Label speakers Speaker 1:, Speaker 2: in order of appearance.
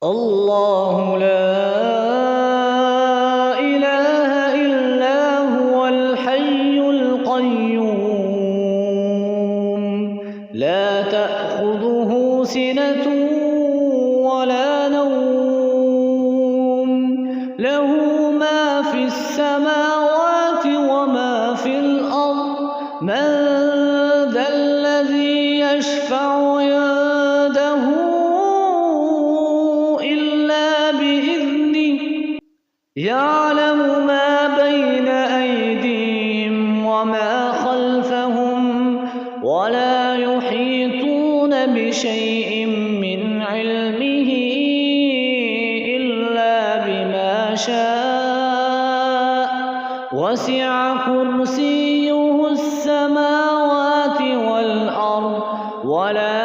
Speaker 1: الله لا إله إلا هو الحي القيوم لا تأخذه سنة ولا نوم له ما في السماوات وما في الأرض من ذا الذي يشفع عنده إلا بإذنه يعلم ما بين أيديهم وما خلفهم ولا يحيطون بشيء من علمه إلا بما شاء وسع كرسيه السماوات والأرض ولا